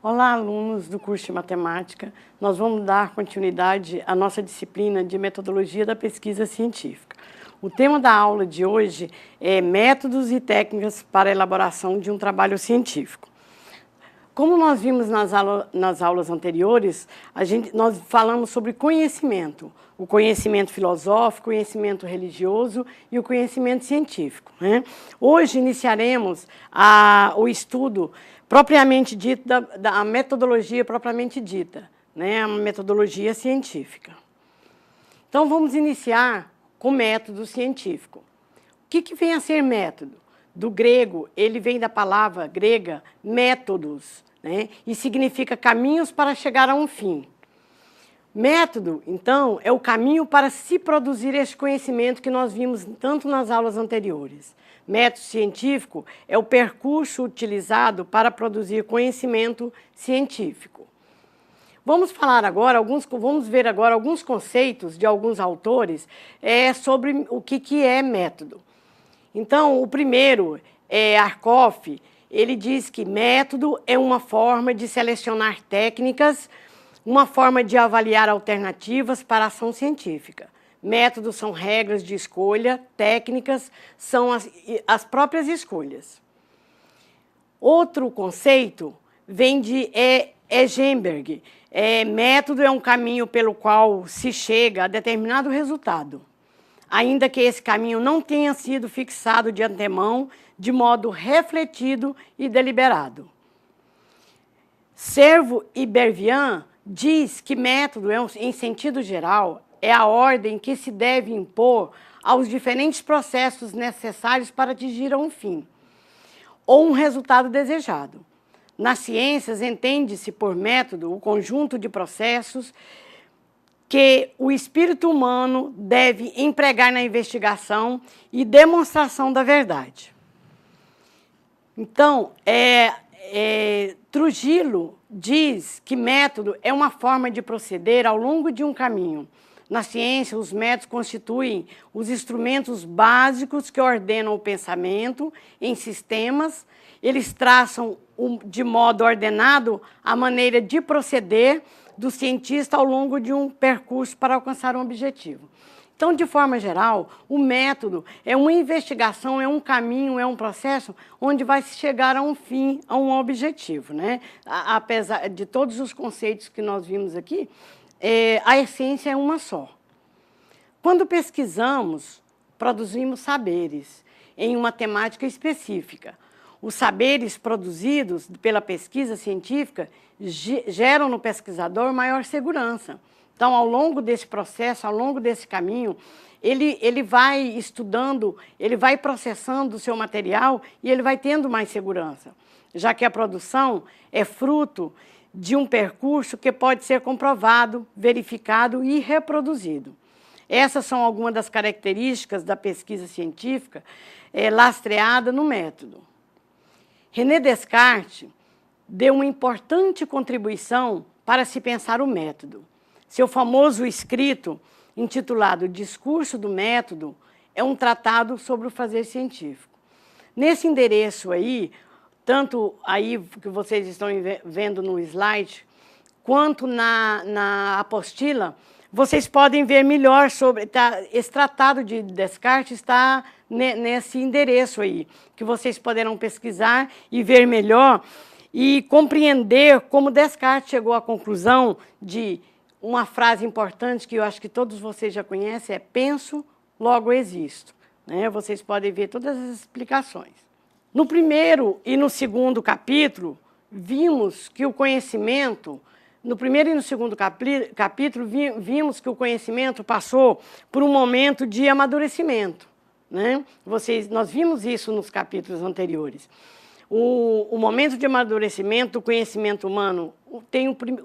Olá, alunos do curso de Matemática. Nós vamos dar continuidade à nossa disciplina de Metodologia da Pesquisa Científica. O tema da aula de hoje é Métodos e Técnicas para a Elaboração de um Trabalho Científico. Como nós vimos nas aulas anteriores, nós falamos sobre conhecimento, o conhecimento filosófico, o conhecimento religioso e o conhecimento científico, né? Hoje iniciaremos o estudo propriamente dito da metodologia propriamente dita, né? A metodologia científica. Então vamos iniciar com método científico. O que vem a ser método? Do grego, ele vem da palavra grega métodos, né? E significa caminhos para chegar a um fim. Método, então, é o caminho para se produzir este conhecimento que nós vimos tanto nas aulas anteriores. Método científico é o percurso utilizado para produzir conhecimento científico. Vamos ver agora alguns conceitos de alguns autores sobre o que é método. Então, o primeiro é Arkoff. Ele diz que método é uma forma de selecionar técnicas, uma forma de avaliar alternativas para a ação científica. Métodos são regras de escolha, técnicas são as próprias escolhas. Outro conceito vem de Eggenberg. Método é um caminho pelo qual se chega a determinado resultado, ainda que esse caminho não tenha sido fixado de antemão, de modo refletido e deliberado. Servo e Bervian diz que método, em sentido geral, é a ordem que se deve impor aos diferentes processos necessários para atingir um fim, ou um resultado desejado. Nas ciências, entende-se por método o conjunto de processos que o espírito humano deve empregar na investigação e demonstração da verdade. Então, Trujillo diz que método é uma forma de proceder ao longo de um caminho. Na ciência, os métodos constituem os instrumentos básicos que ordenam o pensamento em sistemas. Eles traçam de modo ordenado a maneira de proceder do cientista ao longo de um percurso para alcançar um objetivo. Então, de forma geral, o método é uma investigação, é um caminho, é um processo onde vai se chegar a um fim, a um objetivo, né? Apesar de todos os conceitos que nós vimos aqui, a essência é uma só. Quando pesquisamos, produzimos saberes em uma temática específica. Os saberes produzidos pela pesquisa científica geram no pesquisador maior segurança. Então, ao longo desse processo, ao longo desse caminho, ele vai estudando, ele vai processando o seu material e ele vai tendo mais segurança, já que a produção é fruto de um percurso que pode ser comprovado, verificado e reproduzido. Essas são algumas das características da pesquisa científica lastreada no método. René Descartes deu uma importante contribuição para se pensar o método. Seu famoso escrito, intitulado Discurso do Método, é um tratado sobre o fazer científico. Nesse endereço aí, tanto aí que vocês estão vendo no slide, quanto na apostila, vocês podem ver melhor sobre... esse tratado de Descartes está nesse endereço aí, que vocês poderão pesquisar e ver melhor e compreender como Descartes chegou à conclusão de uma frase importante que eu acho que todos vocês já conhecem, penso, logo existo, né? Vocês podem ver todas as explicações. No primeiro e no segundo capítulo, vimos que o conhecimento... No primeiro e no segundo capítulo, vimos que o conhecimento passou por um momento de amadurecimento, né? Nós vimos isso nos capítulos anteriores. O momento de amadurecimento do conhecimento humano,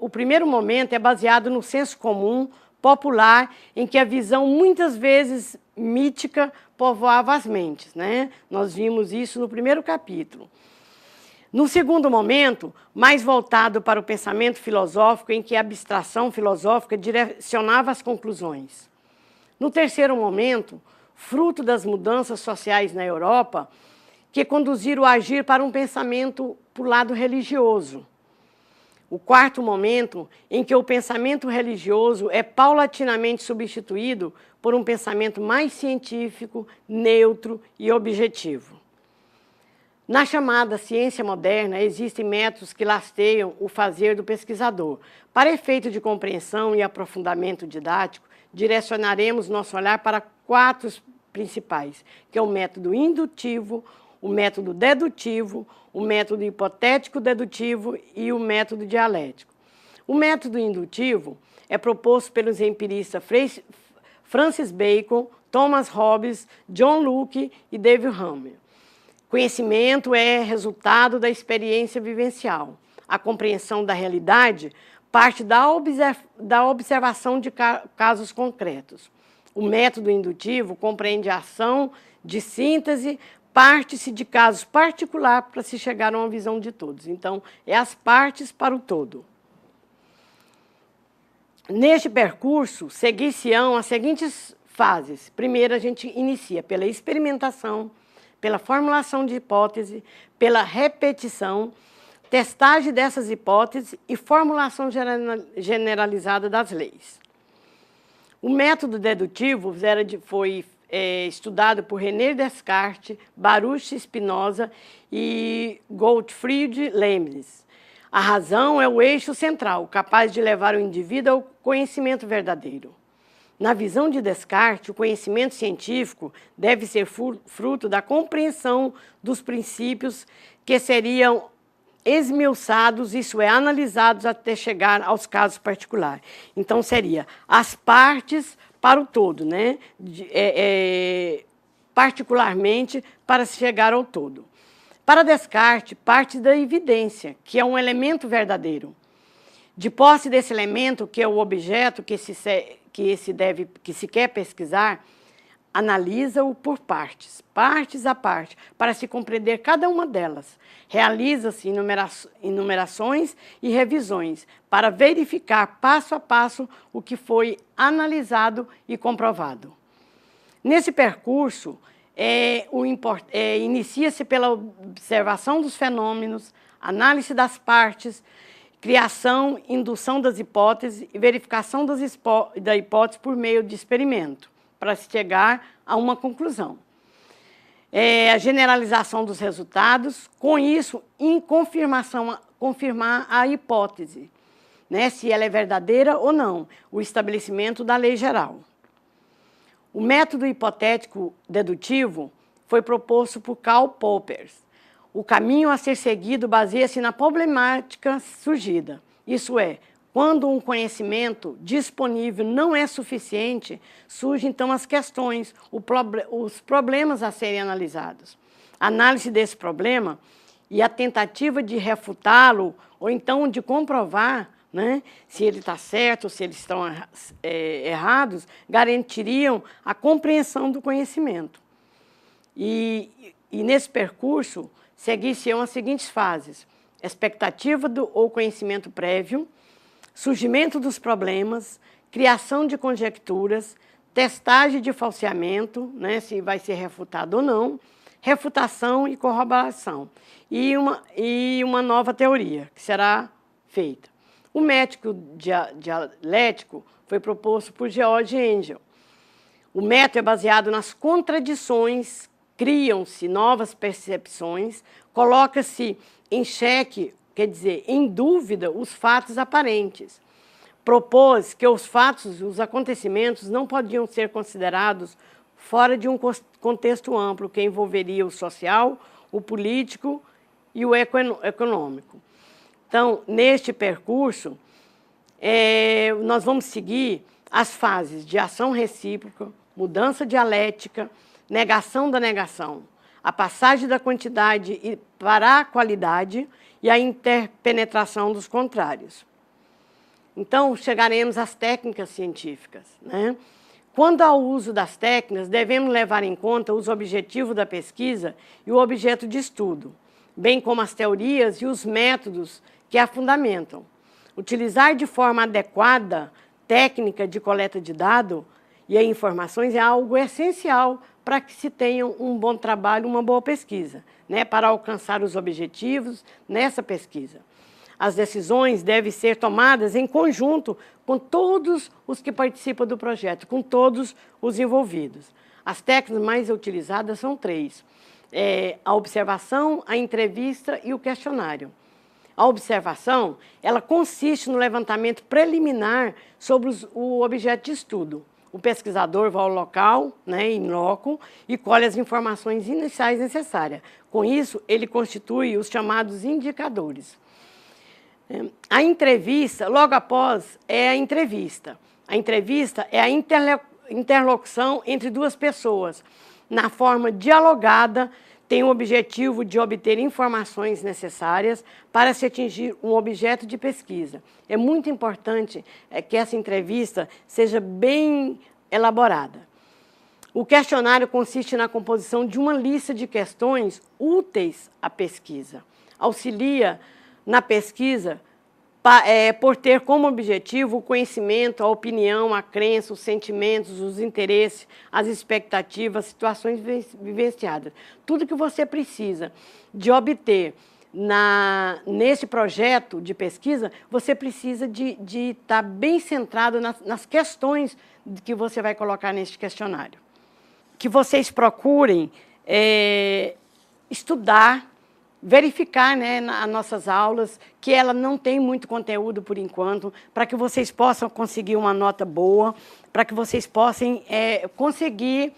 o primeiro momento é baseado no senso comum, popular, em que a visão, muitas vezes mítica, povoava as mentes, né? Nós vimos isso no primeiro capítulo. No segundo momento, mais voltado para o pensamento filosófico, em que a abstração filosófica direcionava as conclusões. No terceiro momento, fruto das mudanças sociais na Europa, que conduziram a agir para um pensamento para o lado religioso. O quarto momento em que o pensamento religioso é paulatinamente substituído por um pensamento mais científico, neutro e objetivo. Na chamada ciência moderna, existem métodos que lasteiam o fazer do pesquisador. Para efeito de compreensão e aprofundamento didático, direcionaremos nosso olhar para 4 principais, que é o método indutivo, o método dedutivo, o método hipotético-dedutivo e o método dialético. O método indutivo é proposto pelos empiristas Francis Bacon, Thomas Hobbes, John Locke e David Hume. Conhecimento é resultado da experiência vivencial. A compreensão da realidade parte da observação de casos concretos. O método indutivo compreende a ação de síntese, parte-se de casos particulares para se chegar a uma visão de todos. Então, é as partes para o todo. Neste percurso, seguir-se-ão as seguintes fases. Primeiro, a gente inicia pela experimentação, pela formulação de hipótese, pela repetição, testagem dessas hipóteses e formulação generalizada das leis. O método dedutivo foi estudado por René Descartes, Baruch Spinoza e Gottfried Leibniz. A razão é o eixo central, capaz de levar o indivíduo ao conhecimento verdadeiro. Na visão de Descartes, o conhecimento científico deve ser fruto da compreensão dos princípios que seriam esmiuçados, isso é, analisados até chegar aos casos particulares. Então, seria as partes para o todo, né? Particularmente para se chegar ao todo. Para Descartes, parte da evidência, que é um elemento verdadeiro. De posse desse elemento, que é o objeto que se quer pesquisar, analisa-o por partes a parte, para se compreender cada uma delas. Realiza-se enumerações e revisões, para verificar passo a passo o que foi analisado e comprovado. Nesse percurso, inicia-se pela observação dos fenômenos, análise das partes, criação, indução das hipóteses e verificação da hipótese por meio de experimento, para se chegar a uma conclusão. A generalização dos resultados, com isso, confirmar a hipótese, né, se ela é verdadeira ou não, o estabelecimento da lei geral. O método hipotético dedutivo foi proposto por Karl Popper. O caminho a ser seguido baseia-se na problemática surgida, isso é, quando um conhecimento disponível não é suficiente, surgem então as questões, os problemas a serem analisados. A análise desse problema e a tentativa de refutá-lo, ou então de comprovar, né, se ele está certo ou se eles estão errados, garantiriam a compreensão do conhecimento. E nesse percurso, seguir-se-ão as seguintes fases: expectativa ou conhecimento prévio, surgimento dos problemas, criação de conjecturas, testagem de falseamento, né, se vai ser refutado ou não, refutação e corroboração, e uma nova teoria que será feita. O método dialético foi proposto por George Engel. O método é baseado nas contradições, criam-se novas percepções, coloca-se em xeque, quer dizer, em dúvida, os fatos aparentes. Propôs que os fatos, os acontecimentos, não podiam ser considerados fora de um contexto amplo que envolveria o social, o político e o econômico. Então, neste percurso, nós vamos seguir as fases de ação recíproca, mudança dialética, negação da negação, a passagem da quantidade para a qualidade e a interpenetração dos contrários. Então, chegaremos às técnicas científicas, né? Quando ao uso das técnicas, devemos levar em conta os objetivos da pesquisa e o objeto de estudo, bem como as teorias e os métodos que a fundamentam. Utilizar de forma adequada técnica de coleta de dados e informações é algo essencial para que se tenha um bom trabalho, uma boa pesquisa, né, para alcançar os objetivos nessa pesquisa. As decisões devem ser tomadas em conjunto com todos os que participam do projeto, com todos os envolvidos. As técnicas mais utilizadas são 3. A observação, a entrevista e o questionário. A observação, ela consiste no levantamento preliminar sobre o objeto de estudo. O pesquisador vai ao local, in loco, e colhe as informações iniciais necessárias. Com isso, ele constitui os chamados indicadores. A entrevista, logo após, é a entrevista. A entrevista é a interlocução entre 2 pessoas, na forma dialogada, tem o objetivo de obter informações necessárias para se atingir um objeto de pesquisa. É muito importante que essa entrevista seja bem elaborada. O questionário consiste na composição de uma lista de questões úteis à pesquisa. Auxilia na pesquisa por ter como objetivo o conhecimento, a opinião, a crença, os sentimentos, os interesses, as expectativas, as situações vivenciadas. Tudo que você precisa de obter nesse projeto de pesquisa, você precisa de estar bem centrado nas questões que você vai colocar neste questionário. Que vocês procurem estudar, verificar nas nossas aulas que ela não tem muito conteúdo por enquanto, para que vocês possam conseguir uma nota boa, para que vocês possam conseguir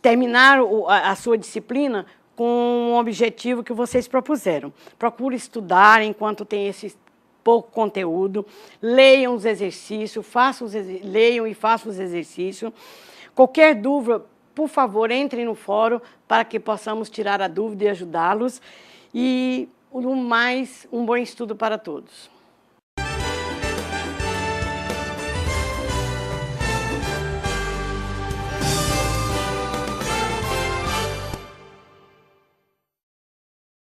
terminar a sua disciplina com um objetivo que vocês propuseram. Procure estudar enquanto tem esse pouco conteúdo, leiam os exercícios, leiam e façam os exercícios. Qualquer dúvida, por favor, entrem no fórum para que possamos tirar a dúvida e ajudá-los. E, no mais, um bom estudo para todos.